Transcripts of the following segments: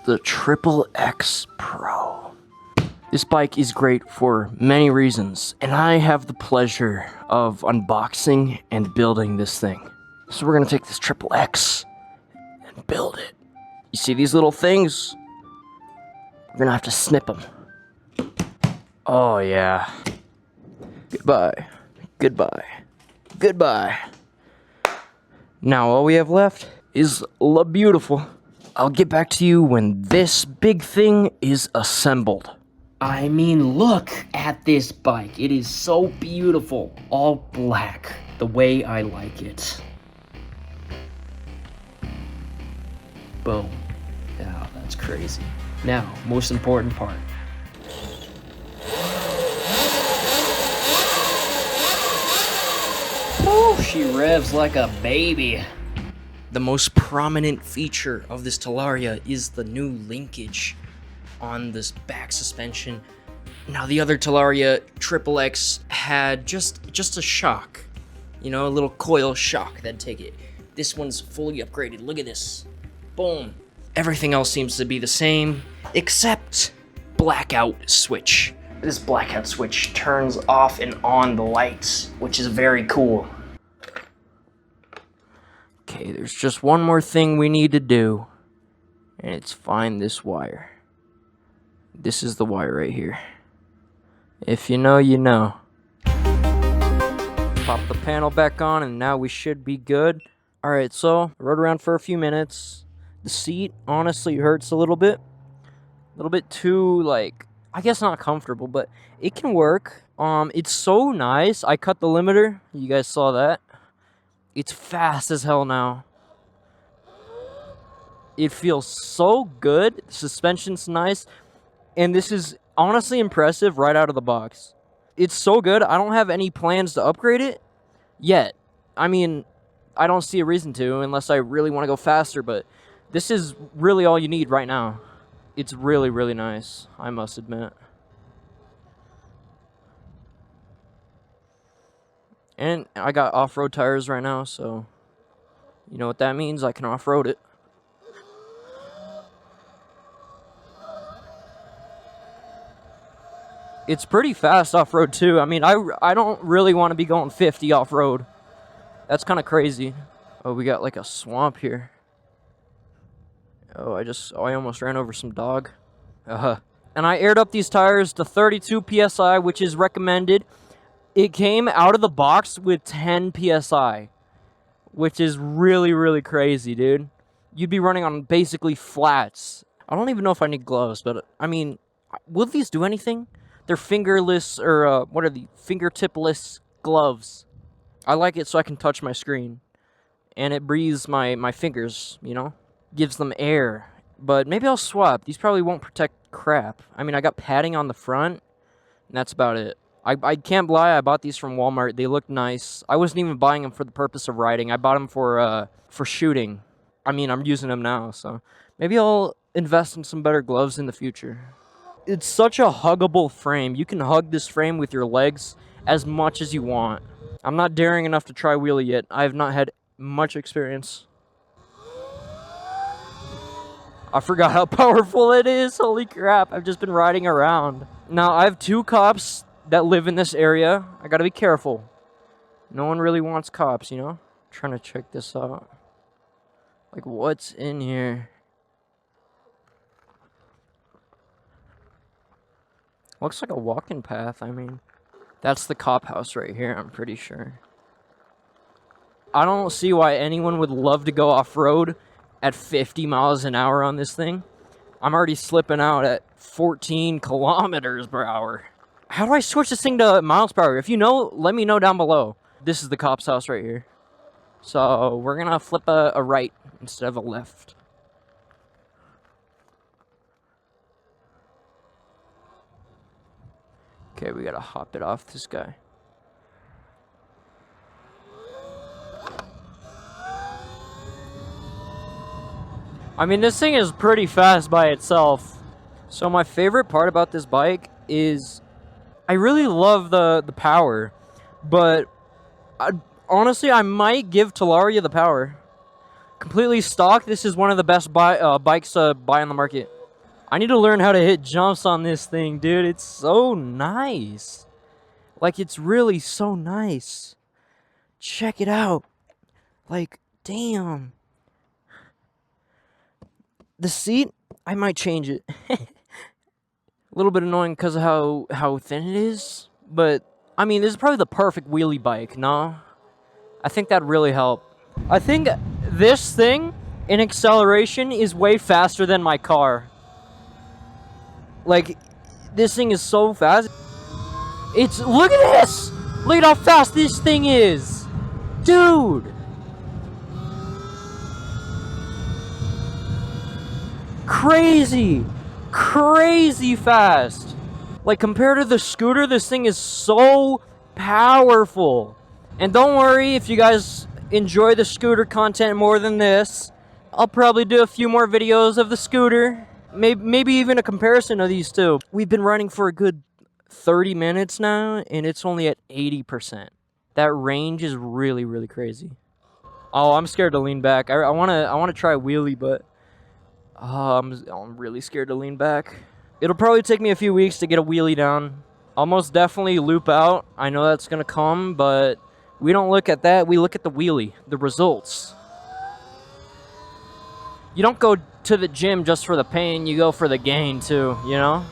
the XXX Pro. This bike is great for many reasons, and I have the pleasure of unboxing and building this thing. So we're gonna take this XXX and build it. You see these little things? We're gonna have to snip them. Oh yeah. Goodbye. Goodbye. Goodbye. Now all we have left is La Beautiful. I'll get back to you when this big thing is assembled. I mean, look at this bike. It is so beautiful. All black, the way I like it. Boom. Yeah, that's crazy. Now, most important part. Woo, she revs like a baby. The most prominent feature of this Talaria is the new linkage on this back suspension. Now the other Talaria XXX had just a shock, you know, a little coil shock that'd take it. This one's fully upgraded. Look at this. Boom. Everything else seems to be the same except blackout switch. This blackout switch turns off and on the lights, which is very cool. Okay, there's just one more thing we need to do, and it's find this wire. This is the wire right here. If you know, you know. Pop the panel back on, and now we should be good. Alright, so, rode around for a few minutes. The seat, honestly, hurts a little bit. A little bit too, like, I guess not comfortable, but it can work. It's so nice. I cut the limiter. You guys saw that. It's fast as hell now. It feels so good. The suspension's nice. And this is honestly impressive right out of the box. It's so good. I don't have any plans to upgrade it yet. I mean, I don't see a reason to unless I really want to go faster, but this is really all you need right now. It's really, really nice, I must admit. And I got off-road tires right now, so you know what that means. I can off-road it. It's pretty fast off-road too. I mean, I don't really want to be going 50 off-road. That's kind of crazy. Oh, we got like a swamp here. Oh, I almost ran over some dog. And I aired up these tires to 32 PSI, which is recommended. It came out of the box with 10 PSI, which is really, really crazy, dude. You'd be running on basically flats. I don't even know if I need gloves, but I mean, will these do anything? They're fingerless, or what are the fingertipless gloves. I like it so I can touch my screen. And it breathes my fingers, you know? Gives them air. But maybe I'll swap. These probably won't protect crap. I mean, I got padding on the front, and that's about it. I can't lie, I bought these from Walmart. They look nice. I wasn't even buying them for the purpose of riding. I bought them for shooting. I mean, I'm using them now, so maybe I'll invest in some better gloves in the future. It's such a huggable frame. You can hug this frame with your legs as much as you want. I'm not daring enough to try wheelie yet. I have not had much experience. I forgot how powerful it is. Holy crap, I've just been riding around. Now, I have 2 cops that live in this area. I gotta be careful. No one really wants cops, you know? I'm trying to check this out. Like, what's in here? Looks like a walking path. I mean, that's the cop house right here, I'm pretty sure. I don't see why anyone would love to go off-road at 50 miles an hour on this thing. I'm already slipping out at 14 kilometers per hour. How do I switch this thing to miles per hour? If you know, let me know down below. This is the cop's house right here. So we're gonna flip a right instead of a left. Okay, we gotta hop it off this guy. I mean, this thing is pretty fast by itself. So my favorite part about this bike is I really love the power, but honestly, I might give Talaria the power. Completely stock, this is one of the best bikes to buy on the market. I need to learn how to hit jumps on this thing, dude. It's so nice. Like, it's really so nice. Check it out. Like, damn. The seat, I might change it. A little bit annoying because of how thin it is. But, I mean, this is probably the perfect wheelie bike, no? I think that'd really help. I think this thing in acceleration is way faster than my car. Like, this thing is so fast. Look at this! Look at how fast this thing is! Dude! Crazy! Crazy fast! Like, compared to the scooter, this thing is so powerful. And don't worry if you guys enjoy the scooter content more than this. I'll probably do a few more videos of the scooter. Maybe even a comparison of these two. We've been running for a good 30 minutes now, and it's only at 80%. That range is really, really crazy. Oh, I'm scared to lean back. I wanna try a wheelie, but I'm really scared to lean back. It'll probably take me a few weeks to get a wheelie down. I'll most definitely loop out. I know that's gonna come, but we don't look at that. We look at the wheelie, the results. You don't go to the gym just for the pain. You go for the gain too, you know?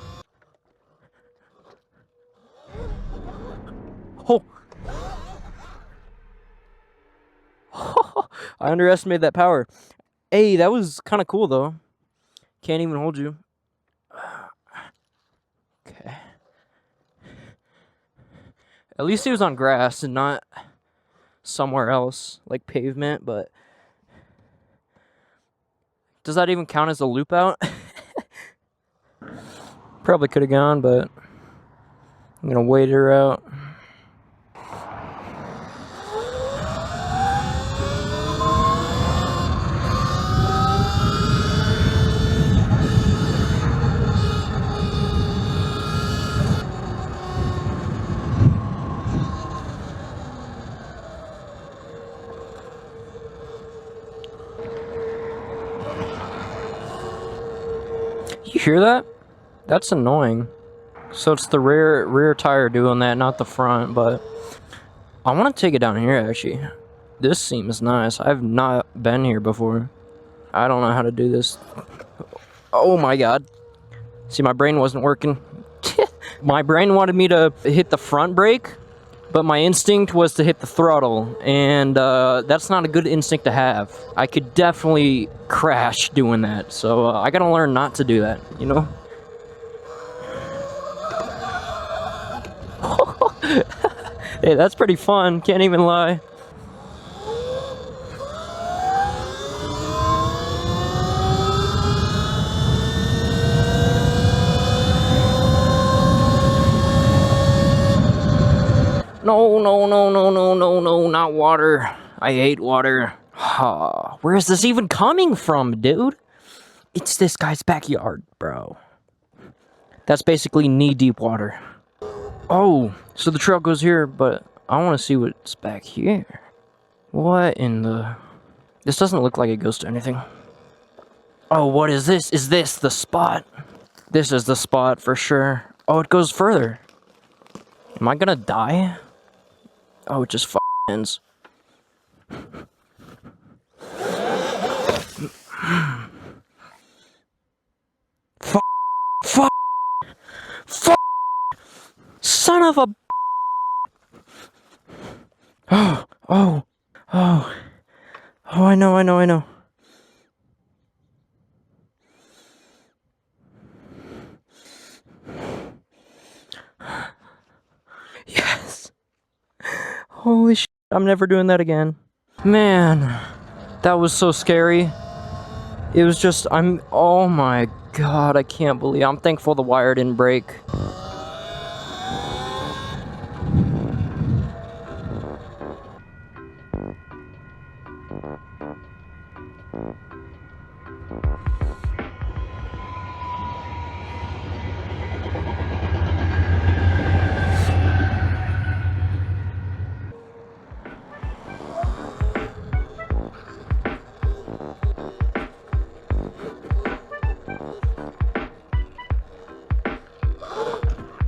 Oh. I underestimated that power. Hey, that was kind of cool though. Can't even hold you. Okay. At least he was on grass and not somewhere else, like pavement, but does that even count as a loop out? Probably could have gone, but I'm gonna wait her out. You hear that? That's annoying. So it's the rear tire doing that, not the front, but I want to take it down here actually. This seems nice. I've not been here before. I don't know how to do this. Oh my god. See, my brain wasn't working. My brain wanted me to hit the front brake, but my instinct was to hit the throttle, and that's not a good instinct to have. I could definitely crash doing that, so I gotta learn not to do that, you know? Hey, that's pretty fun, can't even lie. No, no, no, no, no, no, no, not water. I hate water. Where is this even coming from, dude? It's this guy's backyard, bro. That's basically knee-deep water. Oh, so the trail goes here, but I want to see what's back here. What in the... This doesn't look like it goes to anything. Oh, what is this? Is this the spot? This is the spot for sure. Oh, it goes further. Am I gonna die? Oh, it just ends. Fuck. Son of a... Oh, I know. Yes. Holy shit, I'm never doing that again. Man, that was so scary. It was just, oh my god, I can't believe, I'm thankful the wire didn't break.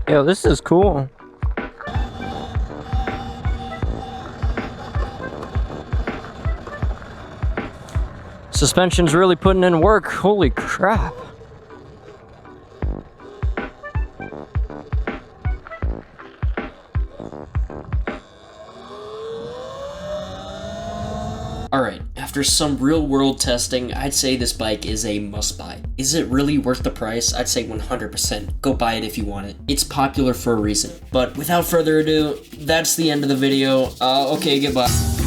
Yo, this is cool. Suspension's really putting in work. Holy crap. Alright, after some real world testing, I'd say this bike is a must buy. Is it really worth the price? I'd say 100%. Go buy it if you want it. It's popular for a reason. But without further ado, that's the end of the video. Okay, goodbye.